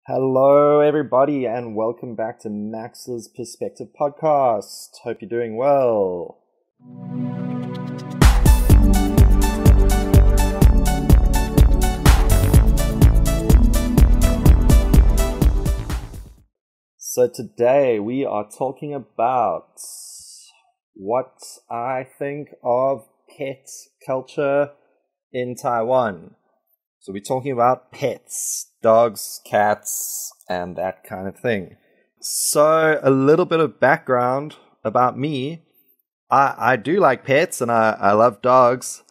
Hello, everybody, and welcome back to Max's Perspective Podcast. Hope you're doing well. So today we are talking about what I think of pet culture in Taiwan. So we're talking about pets, dogs, cats, and that kind of thing. So a little bit of background about me. I do like pets and I love dogs.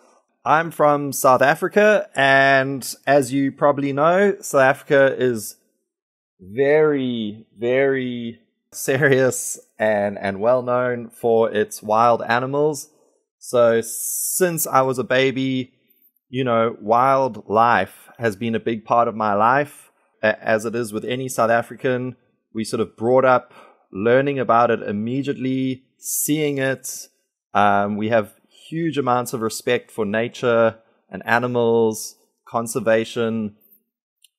I'm from South Africa, and as you probably know, South Africa is very, very serious and well known for its wild animals. So since I was a baby, wildlife has been a big part of my life, as it is with any South African. We sort of brought up learning about it immediately, seeing it. We have huge amounts of respect for nature and animals, conservation,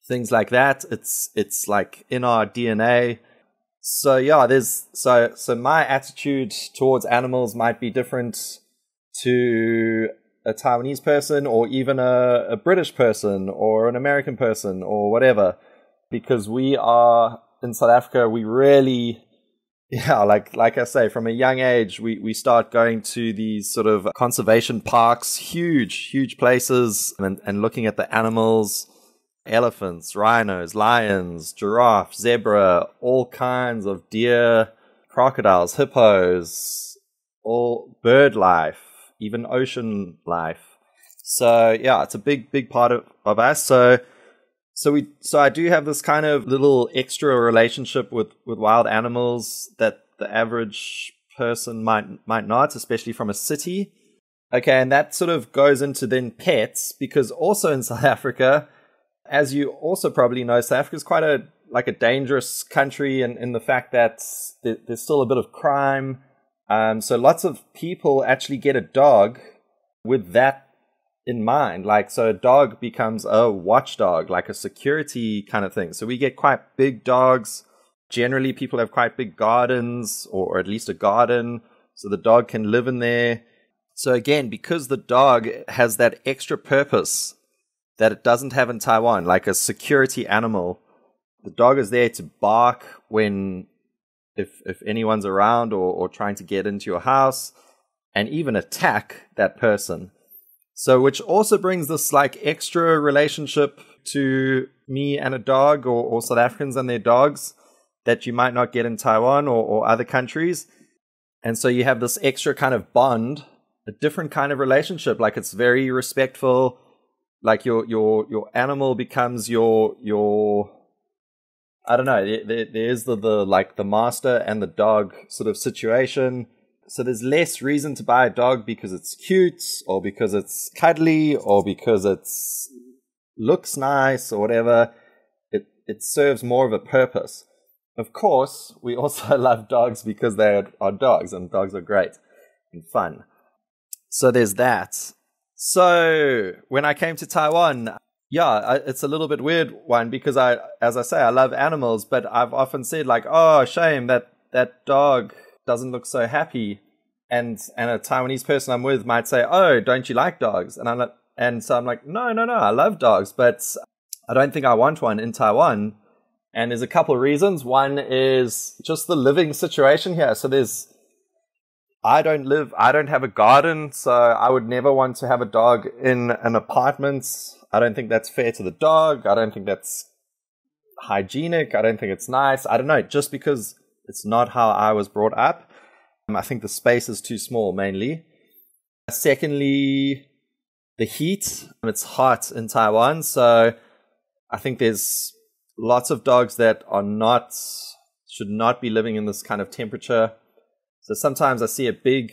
things like that. It's like in our DNA. So yeah, so my attitude towards animals might be different to a Taiwanese person or even a British person or an American person or whatever, because we are in South Africa, we really, like I say, from a young age, we start going to these sort of conservation parks, huge places, and looking at the animals, elephants, rhinos, lions, giraffe, zebra, all kinds of deer, crocodiles, hippos, all bird life, even ocean life. So yeah, it's a big part of us. So I do have this kind of little extra relationship with wild animals that the average person might not, especially from a city. Okay, and that sort of goes into then pets, because also in South Africa, as you also probably know, South Africa is quite a dangerous country in the fact that there's still a bit of crime. So lots of people actually get a dog with that in mind. So a dog becomes a watchdog, like a security kind of thing. So we get quite big dogs. Generally, people have quite big gardens, or at least a garden, so the dog can live in there. So again, because the dog has that extra purpose that it doesn't have in Taiwan, like a security animal, the dog is there to bark when if anyone's around or trying to get into your house, and even attack that person. So which also brings this extra relationship to me and a dog, or South Africans and their dogs, that you might not get in Taiwan or other countries. And so you have this extra kind of bond, a different kind of relationship. It's very respectful. Your animal becomes your I don't know, there's the master and the dog sort of situation. So there's less reason to buy a dog because it's cute, or because it's cuddly, or because it's looks nice, or whatever. It serves more of a purpose. Of course, we also love dogs because they are dogs, and dogs are great and fun. So there's that. So when I came to Taiwan, it's a little bit weird one, because as I say, I love animals, but I've often said shame that dog doesn't look so happy. And a Taiwanese person I'm with might say, oh, don't you like dogs? And so I'm like, no, I love dogs, but I don't think I want one in Taiwan. And there's a couple of reasons. One is just the living situation here. So I don't have a garden, so I would never want to have a dog in an apartment. I don't think that's fair to the dog. I don't think that's hygienic. I don't think it's nice. I don't know, just because it's not how I was brought up. I think the space is too small, mainly. Secondly, the heat. It's hot in Taiwan, so I think there's lots of dogs that should not be living in this kind of temperature. So sometimes I see a big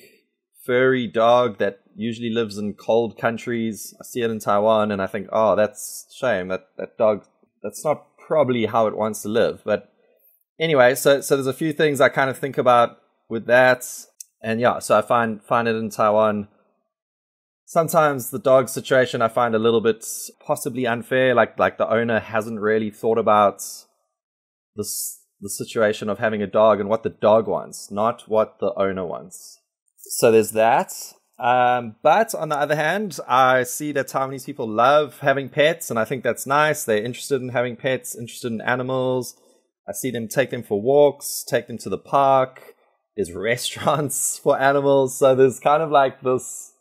furry dog that usually lives in cold countries. I see it in Taiwan and I think, oh, that's a shame. That dog, that's not probably how it wants to live. But anyway, so there's a few things I kind of think about with that. And so I find it in Taiwan. Sometimes the dog situation I find a little bit possibly unfair, like the owner hasn't really thought about the situation of having a dog and what the dog wants, not what the owner wants. So there's that. But on the other hand, I see that Taiwanese people love having pets, and I think that's nice. They're interested in having pets, interested in animals. I see them take them for walks, take them to the park. There's restaurants for animals. So there's kind of like this,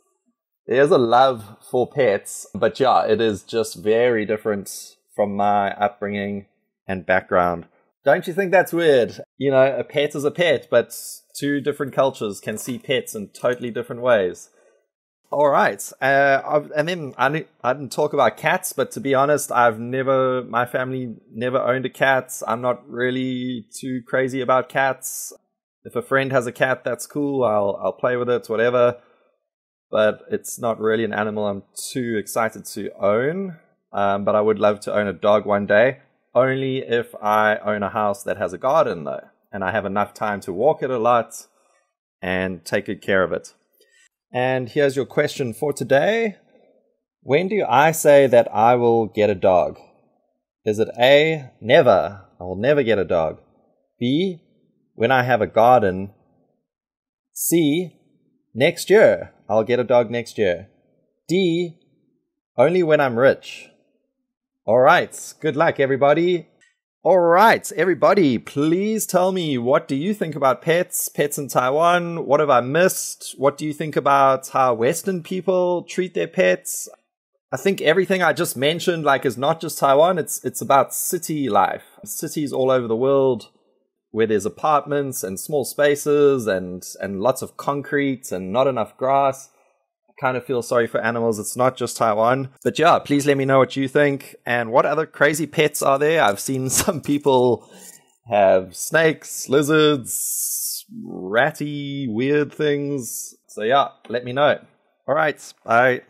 there's a love for pets. But yeah, it is just very different from my upbringing and background. Don't you think that's weird? You know, a pet is a pet, but two different cultures can see pets in totally different ways. All right. And then I didn't talk about cats, but to be honest, my family never owned a cat. I'm not really too crazy about cats. If a friend has a cat, that's cool. I'll play with it, whatever. But it's not really an animal I'm too excited to own. But I would love to own a dog one day. Only if I own a house that has a garden, though, and I have enough time to walk it a lot and take good care of it. And here's your question for today. When do I say that I will get a dog? Is it A, never, I will never get a dog. B, when I have a garden. C, next year, I'll get a dog next year. D, only when I'm rich. All right. Good luck, everybody. All right, everybody, please tell me, what do you think about pets in Taiwan? What have I missed? What do you think about how Western people treat their pets? I think everything I just mentioned, is not just Taiwan. It's about city life. Cities all over the world where there's apartments and small spaces and lots of concrete and not enough grass. Kind of feel sorry for animals. It's not just Taiwan. But yeah, please let me know what you think. And what other crazy pets are there? I've seen some people have snakes, lizards, ratty, weird things. So yeah, let me know. All right, bye.